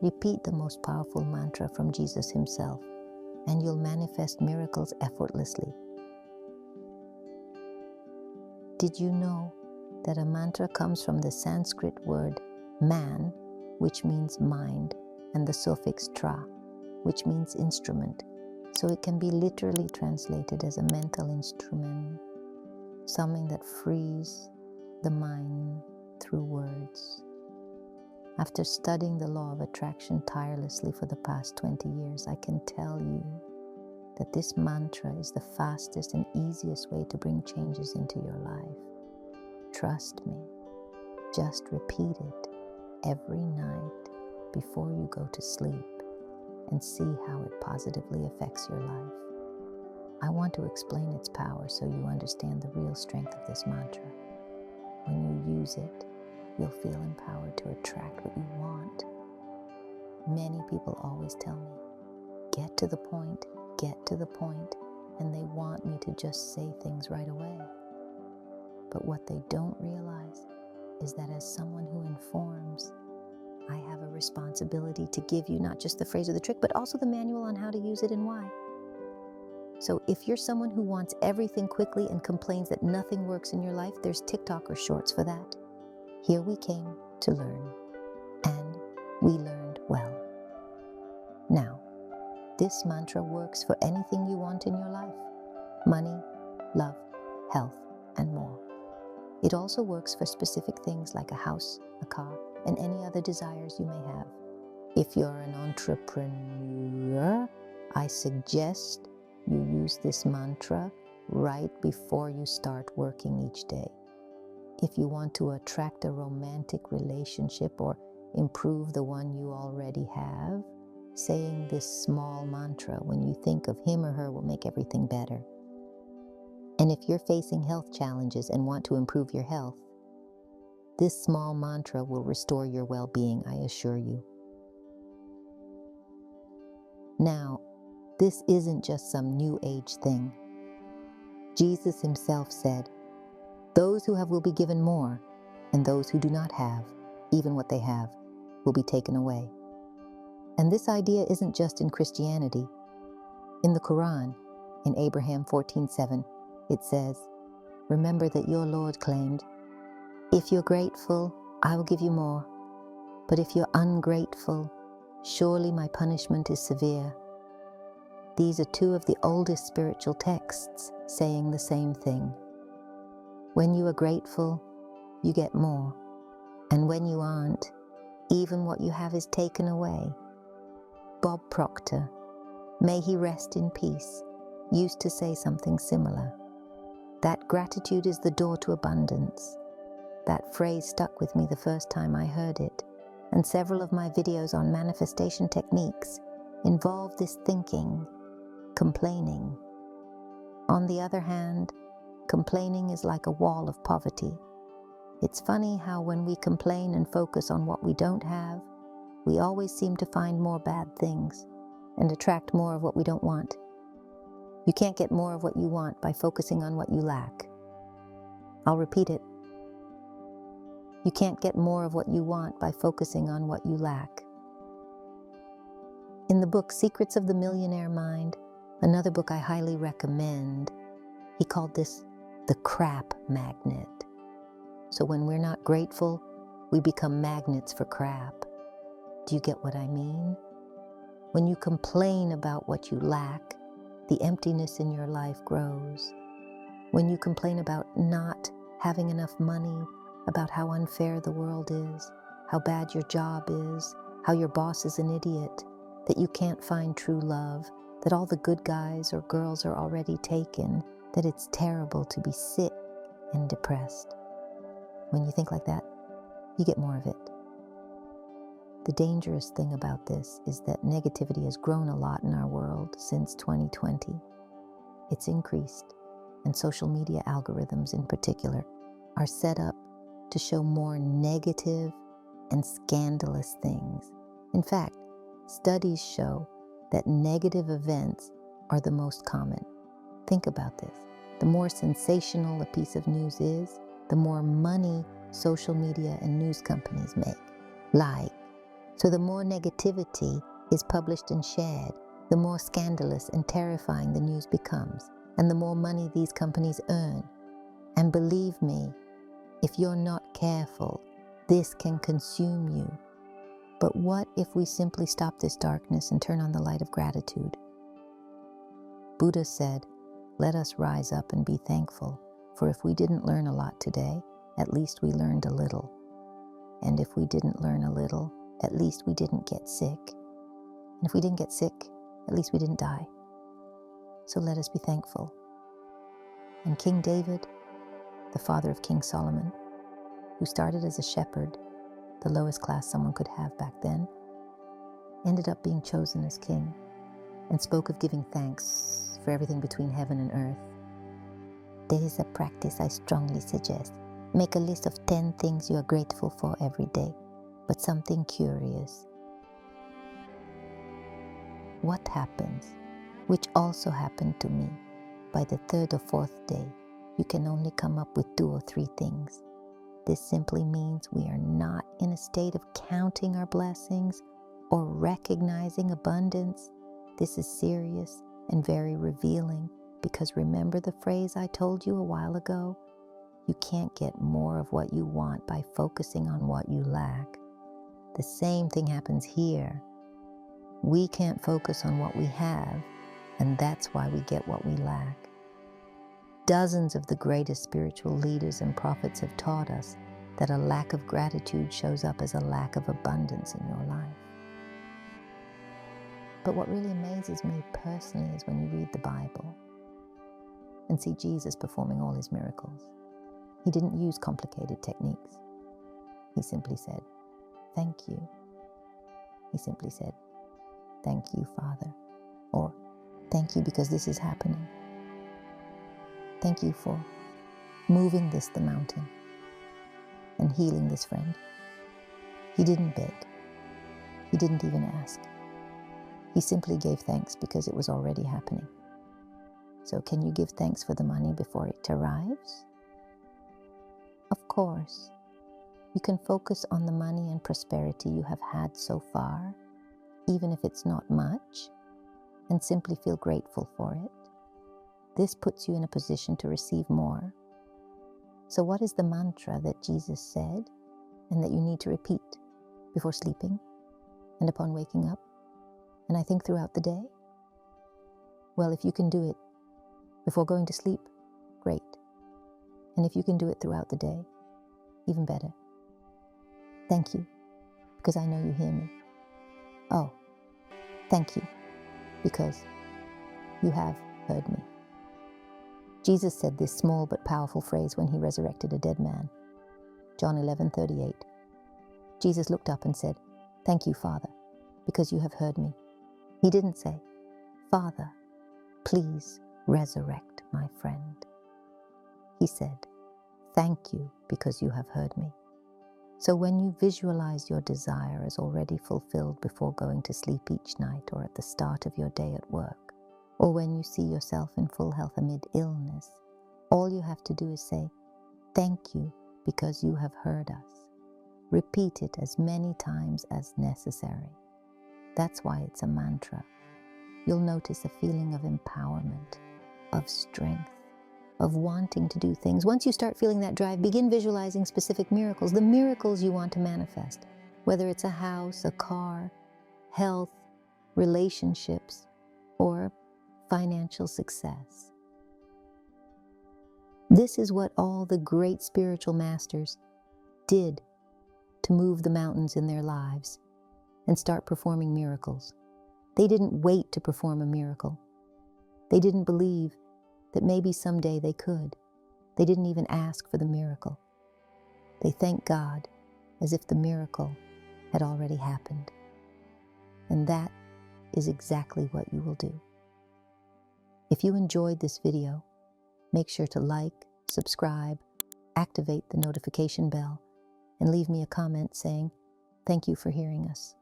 Repeat the most powerful mantra from Jesus himself, and you'll manifest miracles effortlessly. Did you know that a mantra comes from the Sanskrit word man, which means mind, and the suffix tra, which means instrument? So it can be literally translated as a mental instrument, something that frees the mind through words. After studying the law of attraction tirelessly for the past 20 years, I can tell you that this mantra is the fastest and easiest way to bring changes into your life. Trust me, just repeat it every night before you go to sleep and see how it positively affects your life. I want to explain its power so you understand the real strength of this mantra. When you use it, you'll feel empowered to attract what you want. Many people always tell me, get to the point, and they want me to just say things right away. But what they don't realize is that as someone who informs, I have a responsibility to give you not just the phrase or the trick, but also the manual on how to use it and why. So if you're someone who wants everything quickly and complains that nothing works in your life, there's TikTok or Shorts for that. Here we came to learn, and we learned well. Now, this mantra works for anything you want in your life: money, love, health, and more. It also works for specific things like a house, a car, and any other desires you may have. If you're an entrepreneur, I suggest you use this mantra right before you start working each day. If you want to attract a romantic relationship or improve the one you already have, saying this small mantra when you think of him or her will make everything better. And if you're facing health challenges and want to improve your health, this small mantra will restore your well-being, I assure you. Now, this isn't just some new age thing. Jesus himself said, "Those who have will be given more, and those who do not have, even what they have, will be taken away." And this idea isn't just in Christianity. In the Quran, in Abraham 14:7, it says, "Remember that your Lord claimed, 'If you're grateful, I will give you more. But if you're ungrateful, surely my punishment is severe.'" These are two of the oldest spiritual texts saying the same thing. When you are grateful, you get more. And when you aren't, even what you have is taken away. Bob Proctor, may he rest in peace, used to say something similar. That gratitude is the door to abundance. That phrase stuck with me the first time I heard it, and several of my videos on manifestation techniques involve this thinking, complaining. On the other hand, complaining is like a wall of poverty. It's funny how when we complain and focus on what we don't have, we always seem to find more bad things and attract more of what we don't want. You can't get more of what you want by focusing on what you lack. I'll repeat it. You can't get more of what you want by focusing on what you lack. In the book Secrets of the Millionaire Mind, another book I highly recommend, he called this the crap magnet. So when we're not grateful, we become magnets for crap. Do you get what I mean? When you complain about what you lack, the emptiness in your life grows. When you complain about not having enough money, about how unfair the world is, how bad your job is, how your boss is an idiot, that you can't find true love, that all the good guys or girls are already taken, that it's terrible to be sick and depressed. When you think like that, you get more of it. The dangerous thing about this is that negativity has grown a lot in our world since 2020. It's increased, and social media algorithms in particular are set up to show more negative and scandalous things. In fact, studies show that negative events are the most common. Think about this. The more sensational a piece of news is, the more money social media and news companies make. Like So the more negativity is published and shared, the more scandalous and terrifying the news becomes, and the more money these companies earn. And believe me, if you're not careful, this can consume you. But what if we simply stop this darkness and turn on the light of gratitude? Buddha said, "Let us rise up and be thankful, for if we didn't learn a lot today, at least we learned a little. And if we didn't learn a little, at least we didn't get sick. And if we didn't get sick, at least we didn't die. So let us be thankful." And King David, the father of King Solomon, who started as a shepherd, the lowest class someone could have back then, ended up being chosen as king and spoke of giving thanks for everything between heaven and earth. There is a practice I strongly suggest. Make a list of 10 things you are grateful for every day, but something curious. What happens, which also happened to me, by the third or fourth day, you can only come up with 2 or 3 things. This simply means we are not in a state of counting our blessings or recognizing abundance. This is serious and very revealing, because remember the phrase I told you a while ago? You can't get more of what you want by focusing on what you lack. The same thing happens here. We can't focus on what we have, and that's why we get what we lack. Dozens of the greatest spiritual leaders and prophets have taught us that a lack of gratitude shows up as a lack of abundance in your life. But what really amazes me personally is when you read the Bible and see Jesus performing all his miracles. He didn't use complicated techniques. He simply said, "Thank you." He simply said, "Thank you, Father," or "Thank you because this is happening. Thank you for moving the mountain and healing this friend." He didn't beg. He didn't even ask. He simply gave thanks because it was already happening. So can you give thanks for the money before it arrives? Of course. You can focus on the money and prosperity you have had so far, even if it's not much, and simply feel grateful for it. This puts you in a position to receive more. So what is the mantra that Jesus said and that you need to repeat before sleeping and upon waking up, and I think throughout the day? Well, if you can do it before going to sleep, great. And if you can do it throughout the day, even better. Thank you, because I know you hear me. Oh, thank you, because you have heard me. Jesus said this small but powerful phrase when he resurrected a dead man. John 11:38. Jesus looked up and said, "Thank you, Father, because you have heard me." He didn't say, "Father, please resurrect my friend." He said, "Thank you because you have heard me." So when you visualize your desire as already fulfilled before going to sleep each night or at the start of your day at work, or when you see yourself in full health amid illness, all you have to do is say, "Thank you because you have heard us." Repeat it as many times as necessary. That's why it's a mantra. You'll notice a feeling of empowerment, of strength, of wanting to do things. Once you start feeling that drive, begin visualizing specific miracles, the miracles you want to manifest, whether it's a house, a car, health, relationships, or financial success. This is what all the great spiritual masters did to move the mountains in their lives and start performing miracles. They didn't wait to perform a miracle. They didn't believe that maybe someday they could. They didn't even ask for the miracle. They thanked God as if the miracle had already happened. And that is exactly what you will do. If you enjoyed this video, make sure to like, subscribe, activate the notification bell, and leave me a comment saying, "Thank you for hearing us."